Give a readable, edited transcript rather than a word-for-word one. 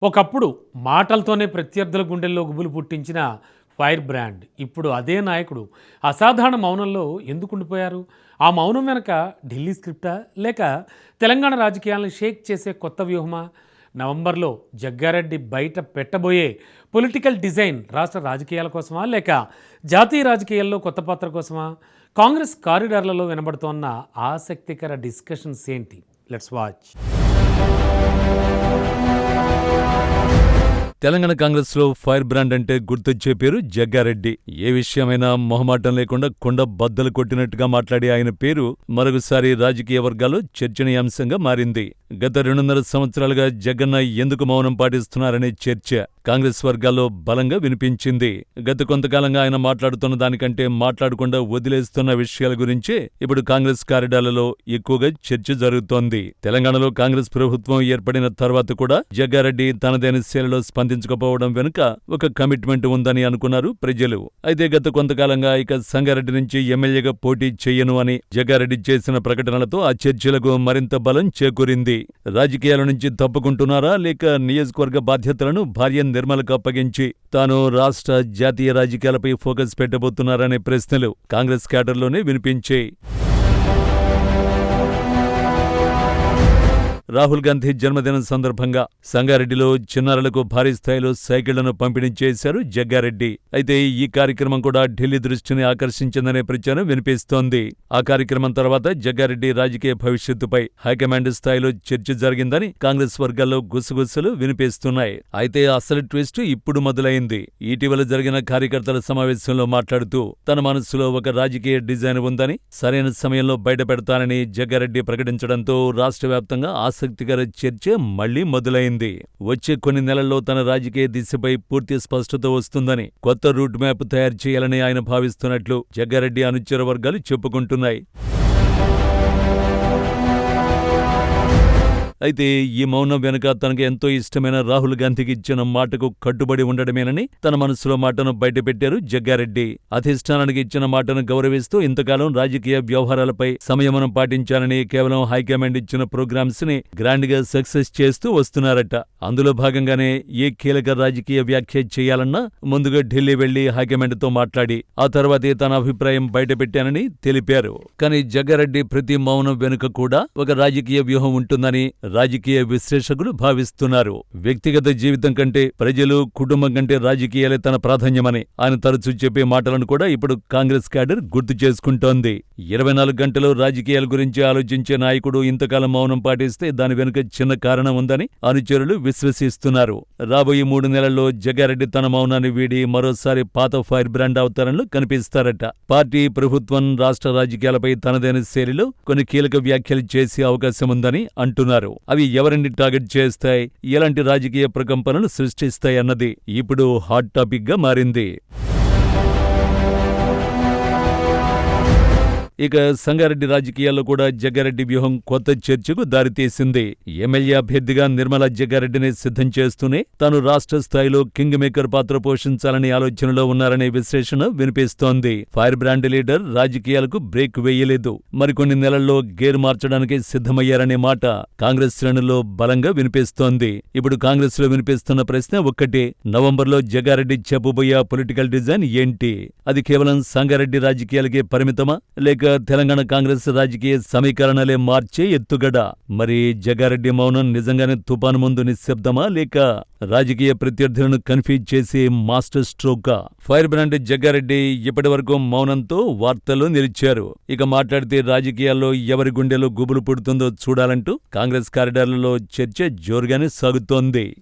ఒకప్పుడు మాటలతోనే ప్రత్యర్థుల గుండెల్లో గుబులు పుట్టించిన ఫైర్ బ్రాండ్ ఇప్పుడు అదే నాయకుడు అసాధారణ మౌనంలో ఎందుకు ఉండిపోయారు? ఆ మౌనం వెనక ఢిల్లీ స్క్రిప్టా లేక తెలంగాణ రాజకీయాలను షేక్ చేసే కొత్త వ్యూహమా? నవంబర్లో జగ్గారెడ్డి బయట పెట్టబోయే పొలిటికల్ డిజైన్ రాష్ట్ర రాజకీయాల కోసమా లేక జాతీయ రాజకీయాల్లో కొత్త పాత్ర కోసమా? కాంగ్రెస్ కారిడార్లలో వినబడుతోన్న ఆసక్తికర డిస్కషన్స్ ఏంటి? Let's watch. తెలంగాణ కాంగ్రెస్ లో ఫైర్ బ్రాండ్ అంటే గుర్తొచ్చే పేరు జగ్గారెడ్డి. ఏ విషయమైనా మొహమాటం లేకుండా కొండ బద్దలు కొట్టినట్టుగా మాట్లాడే ఆయన పేరు మరొకసారి రాజకీయ వర్గాల్లో చర్చనీయాంశంగా మారింది. గత 2.5 సంవత్సరాలుగా జగన్న ఎందుకు మౌనం పాటిస్తున్నారనే చర్చ కాంగ్రెస్ వర్గాల్లో బలంగా వినిపించింది. గత కొంతకాలంగా ఆయన మాట్లాడుతున్న దానికంటే మాట్లాడకుండా వదిలేస్తున్న విషయాల గురించే ఇప్పుడు కాంగ్రెస్ కారిడార్లలో ఎక్కువగా చర్చ జరుగుతోంది. తెలంగాణలో కాంగ్రెస్ ప్రభుత్వం ఏర్పడిన తర్వాత కూడా జగ్గారెడ్డి తనదైన శైలిలో స్పందించకపోవడం వెనుక ఒక కమిట్మెంట్ ఉందని అనుకున్నారు ప్రజలు. అయితే గత కొంతకాలంగా ఇక సంగారెడ్డి నుంచి ఎమ్మెల్యేగా పోటీ చెయ్యను అని జగ్గారెడ్డి చేసిన ప్రకటనలతో ఆ చర్చలకు మరింత బలం చేకూరింది. రాజకీయాల నుంచి తప్పుకుంటున్నారా లేక నియోజకవర్గ బాధ్యతలను భార్య నిర్మలకు అప్పగించి తాను రాష్ట్ర జాతీయ రాజకీయాలపై ఫోకస్ పెట్టబోతున్నారనే ప్రశ్నలు కాంగ్రెస్ క్యాడర్లోనే వినిపించాయి. రాహుల్ గాంధీ జన్మదినం సందర్భంగా సంగారెడ్డిలో చిన్నారులకు భారీ స్థాయిలో సైకిళ్లను పంపిణీ చేశారు జగ్గారెడ్డి. అయితే ఈ కార్యక్రమం కూడా ఢిల్లీ దృష్టిని ఆకర్షించిందనే ప్రచారం వినిపిస్తోంది. ఆ కార్యక్రమం తర్వాత జగ్గారెడ్డి రాజకీయ భవిష్యత్తుపై హైకమాండ్ స్థాయిలో చర్చ జరిగిందని కాంగ్రెస్ వర్గాల్లో గుసగుసలు వినిపిస్తున్నాయి. అయితే అసలు ట్విస్ట్ ఇప్పుడు మొదలైంది. ఇటీవల జరిగిన కార్యకర్తల సమావేశంలో మాట్లాడుతూ తన మనస్సులో ఒక రాజకీయ డిజైన్ ఉందని సరైన సమయంలో బయటపెడతానని జగ్గారెడ్డి ప్రకటించడంతో రాష్ట్ర వ్యాప్తంగా ఆసక్తికర చర్చ మళ్లీ మొదలైంది. వచ్చే కొన్ని నెలల్లో తన రాజకీయ దిశపై పూర్తి స్పష్టత వస్తుందని, కొత్త రూట్ మ్యాప్ తయారు చేయాలని ఆయన భావిస్తున్నట్లు జగ్గారెడ్డి అనుచర వర్గాలు చెప్పుకుంటున్నాయి. అయితే ఈ మౌనం వెనుక తనకు ఎంతో ఇష్టమైన రాహుల్ గాంధీకి ఇచ్చిన మాటకు కట్టుబడి ఉండడమేనని తన మనసులో మాటను బయటపెట్టారు జగ్గారెడ్డి. అధిష్టానానికి ఇచ్చిన మాటను గౌరవిస్తూ ఇంతకాలం రాజకీయ వ్యవహారాలపై సంయమనం పాటించాలని కేవలం హైకమాండ్ ఇచ్చిన ప్రోగ్రామ్స్ ని గ్రాండ్ గా సక్సెస్ చేస్తూ వస్తున్నారట. అందులో భాగంగానే ఏ కీలక రాజకీయ వ్యాఖ్య చేయాలన్నా ముందుగా ఢిల్లీ వెళ్లి హైకమాండ్ తో మాట్లాడి ఆ తర్వాతే తన అభిప్రాయం బయటపెట్టానని తెలిపారు. కానీ జగ్గారెడ్డి ప్రతి మౌనం వెనుక కూడా ఒక రాజకీయ వ్యూహం ఉంటుందని రాజకీయ విశ్లేషకులు భావిస్తున్నారు. వ్యక్తిగత జీవితం కంటే ప్రజలు, కుటుంబం కంటే రాజకీయాలే తన ప్రాధాన్యమని ఆయన తరచూ చెప్పే మాటలను కూడా ఇప్పుడు కాంగ్రెస్ క్యాడర్ గుర్తు చేసుకుంటోంది. 24 గంటలు రాజకీయాల గురించి ఆలోచించే నాయకుడు ఇంతకాలం మౌనం పాటిస్తే దాని వెనుక చిన్న కారణం ఉందని అనుచరులు విశ్వసిస్తున్నారు. రాబోయే 3 నెలల్లో జగ్గారెడ్డి తన మౌనాన్ని వీడి మరోసారి పాత ఫైర్ బ్రాండ్ అవతారంలో కనిపిస్తారట. పార్టీ, ప్రభుత్వం, రాష్ట్ర రాజకీయాలపై తనదైన శైలిలో కొన్ని కీలక వ్యాఖ్యలు చేసే అవకాశం ఉందని అంటున్నారు. అవి ఎవరిని టార్గెట్ చేస్తాయి, ఎలాంటి రాజకీయ ప్రకంపనలు సృష్టిస్తాయన్నది ఇప్పుడు హాట్ టాపిక్ గా మారింది. ఇక సంగారెడ్డి రాజకీయాల్లో కూడా జగ్గారెడ్డి వ్యూహం కొత్త చర్చకు దారితీసింది. ఎమ్మెల్యే అభ్యర్థిగా నిర్మలా జగ్గారెడ్డిని సిద్ధం చేస్తూనే తాను రాష్ట్ర స్థాయిలో కింగ్ మేకర్ పాత్ర పోషించాలనే ఆలోచనలో ఉన్నారనే విశ్లేషణ వినిపిస్తోంది. ఫైర్ బ్రాండ్ లీడర్ రాజకీయాలకు బ్రేక్ వేయలేదు, మరికొన్ని నెలల్లో గేర్ మార్చడానికి సిద్ధమయ్యారనే మాట కాంగ్రెస్ శ్రేణుల్లో బలంగా వినిపిస్తోంది. ఇప్పుడు కాంగ్రెస్ లో వినిపిస్తున్న ప్రశ్న ఒక్కటే: నవంబర్లో జగ్గారెడ్డి చెప్పబోయే పొలిటికల్ డిజైన్ ఏంటి? అది కేవలం సంగారెడ్డి రాజకీయాలకే పరిమితమా లేక తెలంగాణ కాంగ్రెస్ రాజకీయ సమీకరణలే మార్చే ఎత్తుగడ? మరి జగ్గారెడ్డి మౌనం నిజంగానే తుపాను ముందు నిశ్శబ్దమా లేక రాజకీయ ప్రత్యర్థులను కన్ఫ్యూజ్ చేసే మాస్టర్ స్ట్రోకా? ఫైర్ బ్రాండ్ జగ్గారెడ్డి ఇప్పటి వరకు మౌనంతో వార్తల్లో నిలిచారు. ఇక మాట్లాడితే రాజకీయాల్లో ఎవరి గుండెలో గుబులు పుడుతుందో చూడాలంటూ కాంగ్రెస్ కారిడార్లలో చర్చ జోరుగానే సాగుతోంది.